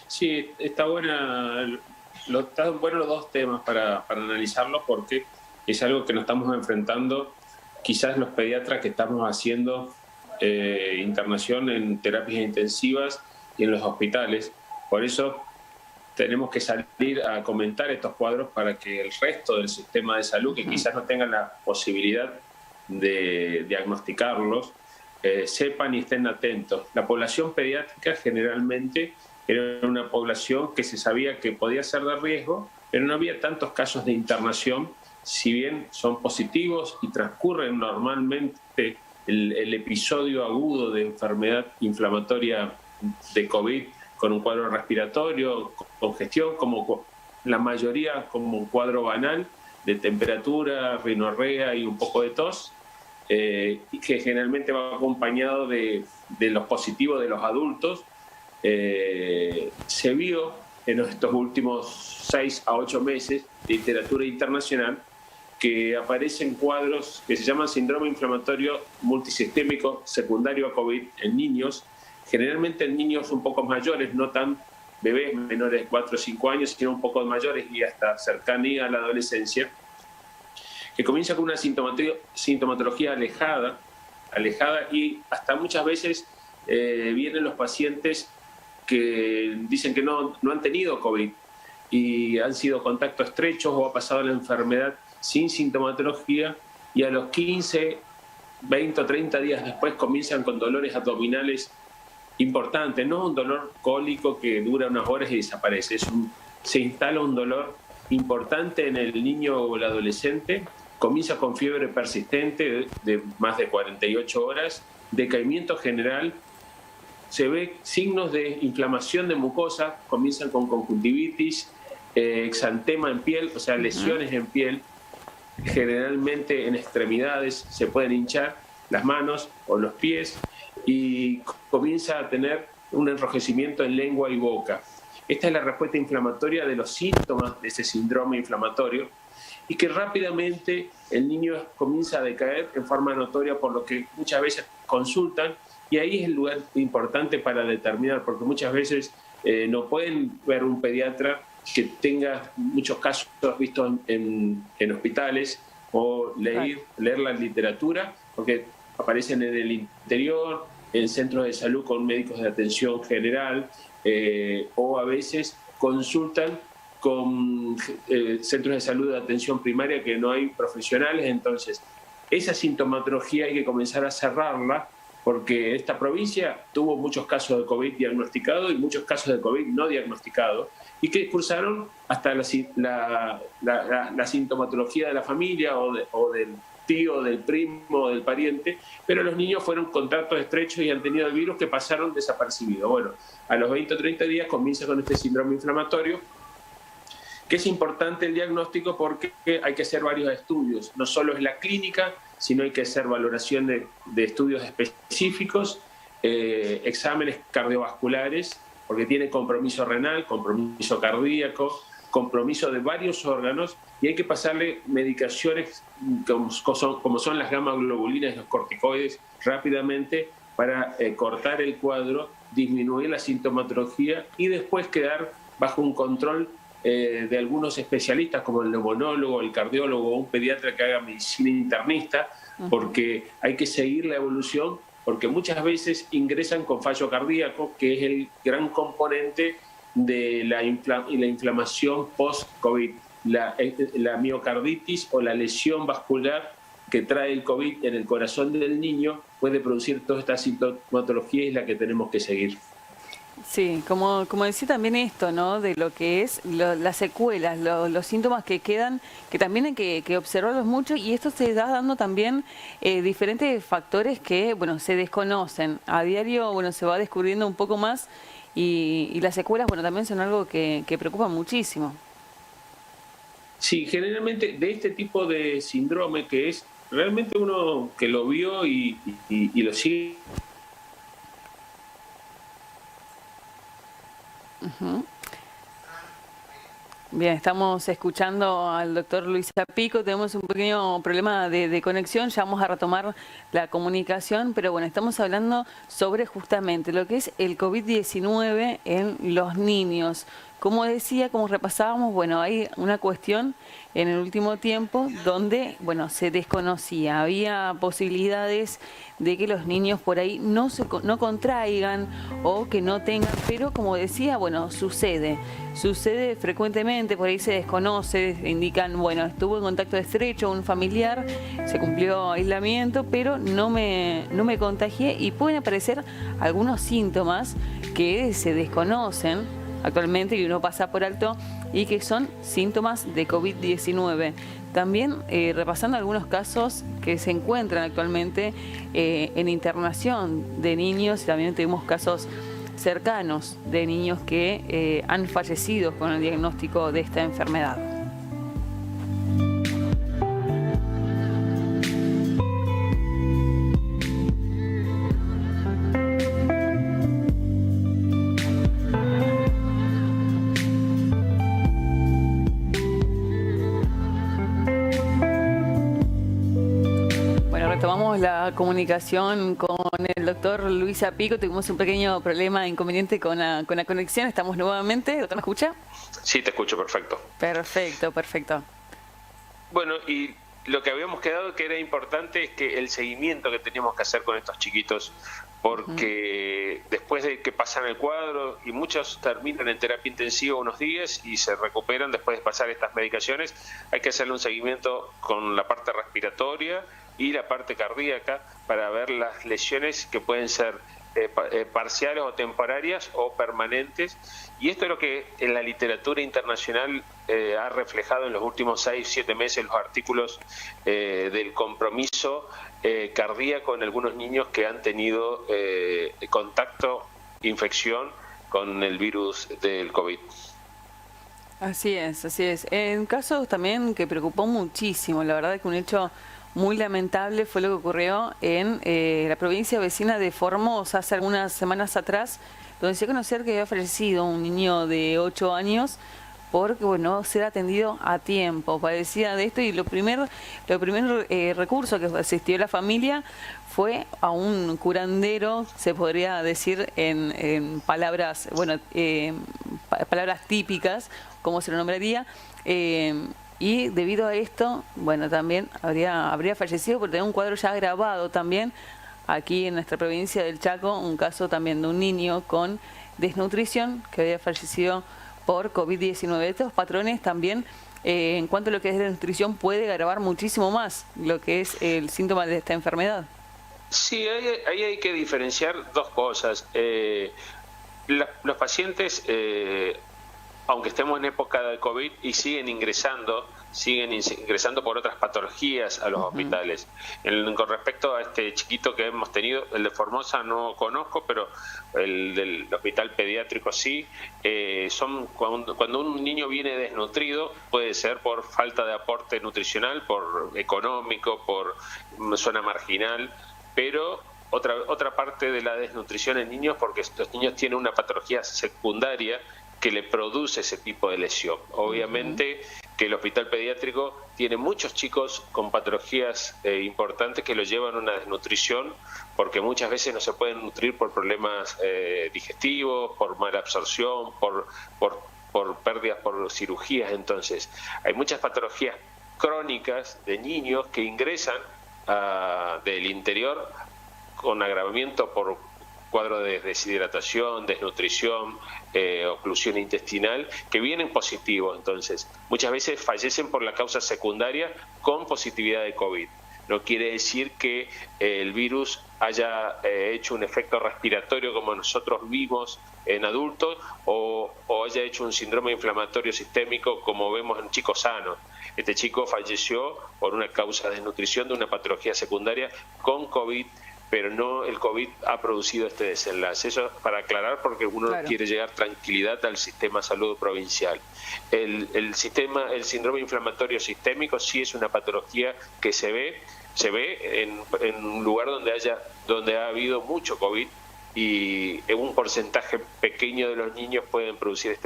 Sí, están buenos los dos temas para analizarlos porque es algo que nos estamos enfrentando quizás los pediatras que estamos haciendo internación en terapias intensivas y en los hospitales. Por eso tenemos que salir a comentar estos cuadros para que el resto del sistema de salud, que quizás no tengan la posibilidad de diagnosticarlos, sepan y estén atentos. La población pediátrica generalmente era una población que se sabía que podía ser de riesgo, pero no había tantos casos de internación, si bien son positivos y transcurren normalmente el episodio agudo de enfermedad inflamatoria de COVID con un cuadro respiratorio, congestión, como la mayoría como un cuadro banal de temperatura, rinorrea y un poco de tos, y que generalmente va acompañado de los positivos de los adultos. Se vio en estos últimos 6 a 8 meses de literatura internacional que aparecen cuadros que se llaman síndrome inflamatorio multisistémico secundario a COVID en niños, generalmente en niños un poco mayores, no tan bebés menores de 4 o 5 años, sino un poco mayores y hasta cercanía a la adolescencia, que comienza con una sintomatología alejada y hasta muchas veces vienen los pacientes que dicen que no han tenido COVID y han sido contactos estrechos o ha pasado la enfermedad sin sintomatología y a los 15, 20 o 30 días después comienzan con dolores abdominales importantes, no un dolor cólico que dura unas horas y desaparece, se instala un dolor importante en el niño o el adolescente, comienza con fiebre persistente de más de 48 horas, decaimiento general, se ve signos de inflamación de mucosa, comienzan con conjuntivitis, exantema en piel, o sea, lesiones en piel, generalmente en extremidades se pueden hinchar las manos o los pies y comienza a tener un enrojecimiento en lengua y boca. Esta es la respuesta inflamatoria de los síntomas de ese síndrome inflamatorio y que rápidamente el niño comienza a decaer en forma notoria, por lo que muchas veces consultan y ahí es el lugar importante para determinar, porque muchas veces no pueden ver un pediatra que tenga muchos casos vistos en hospitales o leer la literatura, porque aparecen en el interior, en centros de salud con médicos de atención general, o a veces consultan con centros de salud de atención primaria que no hay profesionales. Entonces, esa sintomatología hay que comenzar a cerrarla, porque esta provincia tuvo muchos casos de COVID diagnosticados y muchos casos de COVID no diagnosticados, y que cursaron hasta la sintomatología de la familia o del tío, del primo, o del pariente, pero los niños fueron contactos estrechos y han tenido el virus que pasaron desapercibidos. Bueno, a los 20 o 30 días comienza con este síndrome inflamatorio, que es importante el diagnóstico porque hay que hacer varios estudios. No solo es la clínica, sino hay que hacer valoración de estudios específicos, exámenes cardiovasculares, porque tiene compromiso renal, compromiso cardíaco, compromiso de varios órganos, y hay que pasarle medicaciones como son las gamma-globulinas y los corticoides rápidamente para cortar el cuadro, disminuir la sintomatología y después quedar bajo un control de algunos especialistas como el neumonólogo, el cardiólogo o un pediatra que haga medicina internista, porque hay que seguir la evolución, porque muchas veces ingresan con fallo cardíaco, que es el gran componente de la inflamación post-COVID, la miocarditis o la lesión vascular que trae el COVID en el corazón del niño puede producir toda esta sintomatología y es la que tenemos que seguir. Sí, como decía también esto, ¿no? De lo que es las secuelas, los síntomas que quedan, que también hay que observarlos mucho, y esto se da dando también diferentes factores que, bueno, se desconocen. A diario, bueno, se va descubriendo un poco más y las secuelas, bueno, también son algo que preocupa muchísimo. Sí, generalmente de este tipo de síndrome que es realmente uno que lo vio y lo sigue. Bien, estamos escuchando al doctor Luis Pico, tenemos un pequeño problema de conexión, ya vamos a retomar la comunicación, pero bueno, estamos hablando sobre justamente lo que es el COVID-19 en los niños. Como decía, como repasábamos, bueno, hay una cuestión en el último tiempo donde, bueno, se desconocía, había posibilidades de que los niños por ahí no contraigan o que no tengan, pero como decía, bueno, sucede frecuentemente, por ahí se desconoce, indican, bueno, estuvo en contacto estrecho un familiar, se cumplió aislamiento, pero no me contagié, y pueden aparecer algunos síntomas que se desconocen actualmente y uno pasa por alto y que son síntomas de COVID-19. También repasando algunos casos que se encuentran actualmente en internación de niños, y también tuvimos casos cercanos de niños que han fallecido con el diagnóstico de esta enfermedad. Retomamos la comunicación con el doctor Luis Pico. Tuvimos un pequeño problema, inconveniente con la conexión. Estamos nuevamente. ¿Doctor, me escucha? Sí, te escucho, perfecto. Perfecto. Bueno, y lo que habíamos quedado que era importante es que el seguimiento que teníamos que hacer con estos chiquitos, porque después de que pasan el cuadro, y muchos terminan en terapia intensiva unos días y se recuperan después de pasar estas medicaciones, hay que hacerle un seguimiento con la parte respiratoria y la parte cardíaca para ver las lesiones que pueden ser parciales o temporarias o permanentes, y esto es lo que en la literatura internacional ha reflejado en los últimos 6-7 meses los artículos del compromiso cardíaco en algunos niños que han tenido contacto, infección con el virus del COVID. Así es. En casos también que preocupó muchísimo, la verdad es que un hecho muy lamentable fue lo que ocurrió en la provincia vecina de Formosa hace algunas semanas atrás, donde se conoció que había fallecido un niño de 8 años porque, bueno, ser atendido a tiempo. Padecía de esto, y lo primer recurso que asistió la familia fue a un curandero, se podría decir en palabras, bueno, palabras típicas, como se lo nombraría, y debido a esto, bueno, también habría fallecido porque tenía un cuadro ya grabado también aquí en nuestra provincia del Chaco, un caso también de un niño con desnutrición que había fallecido por COVID-19. Estos patrones también, en cuanto a lo que es desnutrición, puede agravar muchísimo más lo que es el síntoma de esta enfermedad. Sí, ahí hay que diferenciar dos cosas. Los pacientes, aunque estemos en época del COVID, y siguen ingresando por otras patologías a los hospitales. Con respecto a este chiquito que hemos tenido, el de Formosa no conozco, pero el del hospital pediátrico sí. Cuando un niño viene desnutrido, puede ser por falta de aporte nutricional, por económico, por zona marginal, pero otra parte de la desnutrición en niños, porque estos niños tienen una patología secundaria que le produce ese tipo de lesión. Obviamente que el hospital pediátrico tiene muchos chicos con patologías importantes que los llevan a una desnutrición, porque muchas veces no se pueden nutrir por problemas digestivos, por mala absorción, por pérdidas por cirugías. Entonces, hay muchas patologías crónicas de niños que ingresan del interior con agravamiento por cuadro de deshidratación, desnutrición, oclusión intestinal, que vienen positivos. Entonces, muchas veces fallecen por la causa secundaria con positividad de COVID. No quiere decir que el virus haya hecho un efecto respiratorio como nosotros vimos en adultos, o haya hecho un síndrome inflamatorio sistémico como vemos en chicos sanos. Este chico falleció por una causa de desnutrición de una patología secundaria con COVID, pero no el COVID ha producido este desenlace. Eso para aclarar, porque uno quiere llegar tranquilidad al sistema de salud provincial. El síndrome inflamatorio sistémico sí es una patología que se ve en un lugar donde ha habido mucho COVID, y en un porcentaje pequeño de los niños pueden producir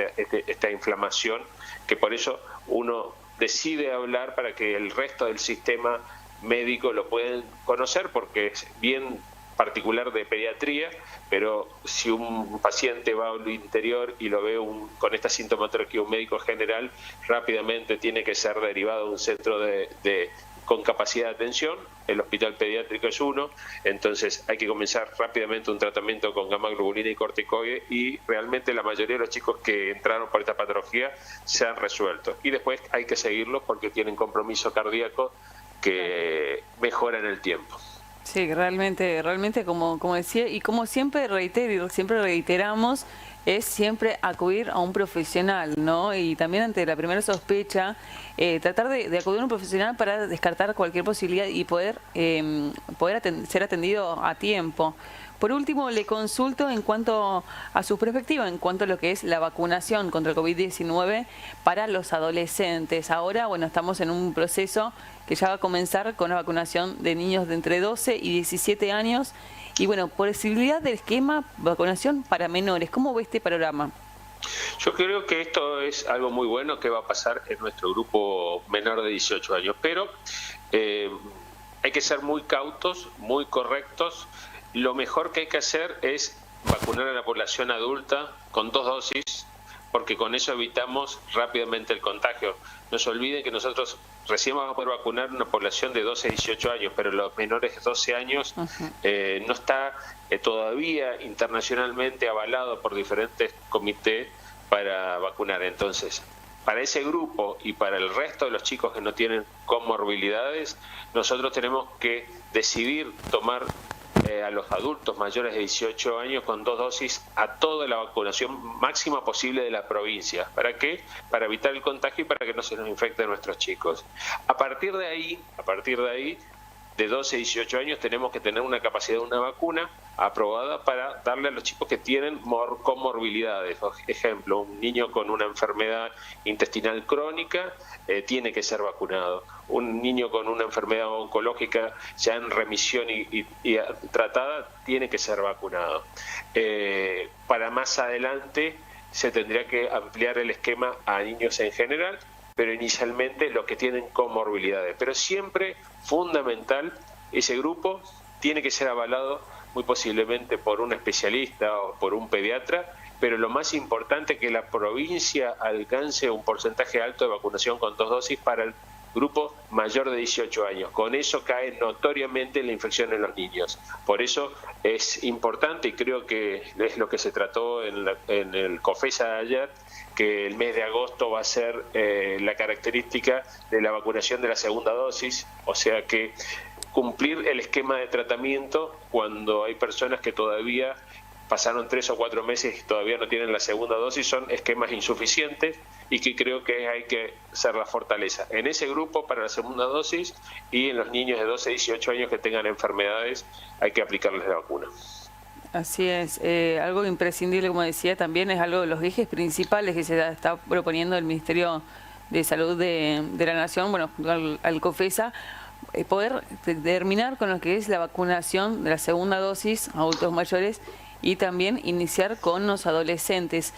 esta inflamación, que por eso uno decide hablar para que el resto del sistema médico lo puedan conocer, porque es bien particular de pediatría, pero si un paciente va al interior y lo ve con esta sintomatología un médico general, rápidamente tiene que ser derivado a un centro con capacidad de atención. El hospital pediátrico es uno, entonces hay que comenzar rápidamente un tratamiento con gamma globulina y corticoide, y realmente la mayoría de los chicos que entraron por esta patología se han resuelto, y después hay que seguirlos porque tienen compromiso cardíaco que mejora en el tiempo. Sí, realmente como decía, y como siempre reitero y siempre reiteramos, es siempre acudir a un profesional, ¿no? Y también ante la primera sospecha, tratar de acudir a un profesional para descartar cualquier posibilidad y poder ser atendido a tiempo. Por último, le consulto en cuanto a su perspectiva, en cuanto a lo que es la vacunación contra el COVID-19 para los adolescentes. Ahora, bueno, estamos en un proceso que ya va a comenzar con la vacunación de niños de entre 12 y 17 años. Y bueno, posibilidad del esquema de vacunación para menores. ¿Cómo ve este panorama? Yo creo que esto es algo muy bueno que va a pasar en nuestro grupo menor de 18 años, pero hay que ser muy cautos, muy correctos. Lo mejor que hay que hacer es vacunar a la población adulta con 2 dosis, porque con eso evitamos rápidamente el contagio. No se olviden que nosotros recién vamos a poder vacunar una población de 12 a 18 años, pero los menores de 12 años no está todavía internacionalmente avalado por diferentes comités para vacunar. Entonces, para ese grupo y para el resto de los chicos que no tienen comorbilidades, nosotros tenemos que decidir tomar a los adultos mayores de 18 años con 2 dosis a toda la vacunación máxima posible de la provincia. ¿Para qué? Para evitar el contagio y para que no se nos infecten nuestros chicos. A partir de ahí, de 12 a 18 años, tenemos que tener una capacidad de una vacuna aprobada para darle a los chicos que tienen comorbilidades. Por ejemplo, un niño con una enfermedad intestinal crónica tiene que ser vacunado. Un niño con una enfermedad oncológica ya en remisión y tratada tiene que ser vacunado. Para más adelante se tendría que ampliar el esquema a niños en general, pero inicialmente los que tienen comorbilidades. Pero siempre fundamental, ese grupo tiene que ser avalado muy posiblemente por un especialista o por un pediatra, pero lo más importante es que la provincia alcance un porcentaje alto de vacunación con 2 dosis para el grupo mayor de 18 años. Con eso cae notoriamente la infección en los niños. Por eso es importante, y creo que es lo que se trató en el COFESA de ayer, que el mes de agosto va a ser la característica de la vacunación de la segunda dosis, o sea que cumplir el esquema de tratamiento cuando hay personas que todavía pasaron 3 o 4 meses y todavía no tienen la segunda dosis, son esquemas insuficientes y que creo que hay que hacer la fortaleza en ese grupo para la segunda dosis, y en los niños de 12 a 18 años que tengan enfermedades hay que aplicarles la vacuna. Así es, algo imprescindible, como decía, también es algo de los ejes principales que se está proponiendo el Ministerio de Salud de la Nación, bueno, al COFESA, poder terminar con lo que es la vacunación de la segunda dosis a adultos mayores y también iniciar con los adolescentes.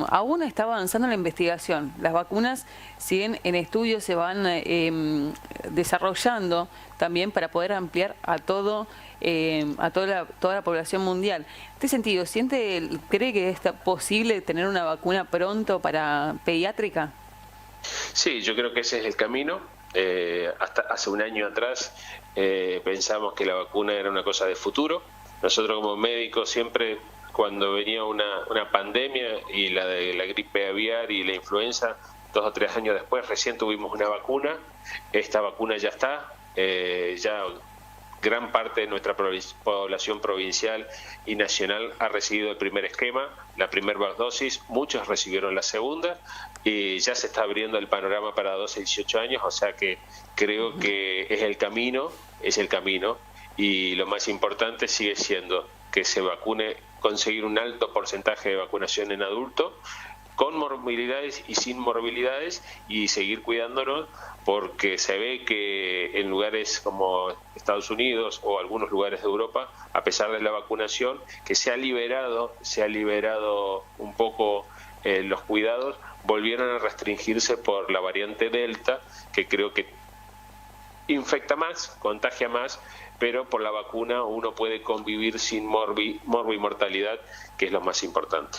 Aún está avanzando la investigación. Las vacunas siguen en estudio, se van desarrollando también para poder ampliar a toda la población mundial. En este sentido, ¿cree que es posible tener una vacuna pronto para pediátrica? Sí, yo creo que ese es el camino. Hasta hace un año atrás pensamos que la vacuna era una cosa de futuro. Nosotros como médicos siempre, cuando venía una pandemia y la de la gripe aviar y la influenza, 2 o 3 años después recién tuvimos una vacuna. Esta vacuna ya está, ya gran parte de nuestra población provincial y nacional ha recibido el primer esquema, la primera dosis, muchos recibieron la segunda y ya se está abriendo el panorama para 12 y 18 años, o sea que creo que es el camino, y lo más importante sigue siendo que se vacune, conseguir un alto porcentaje de vacunación en adultos, con morbilidades y sin morbilidades, y seguir cuidándonos, porque se ve que en lugares como Estados Unidos o algunos lugares de Europa, a pesar de la vacunación, que se ha liberado un poco los cuidados, volvieron a restringirse por la variante Delta, que creo que infecta más, contagia más, pero por la vacuna uno puede convivir sin mortalidad, que es lo más importante.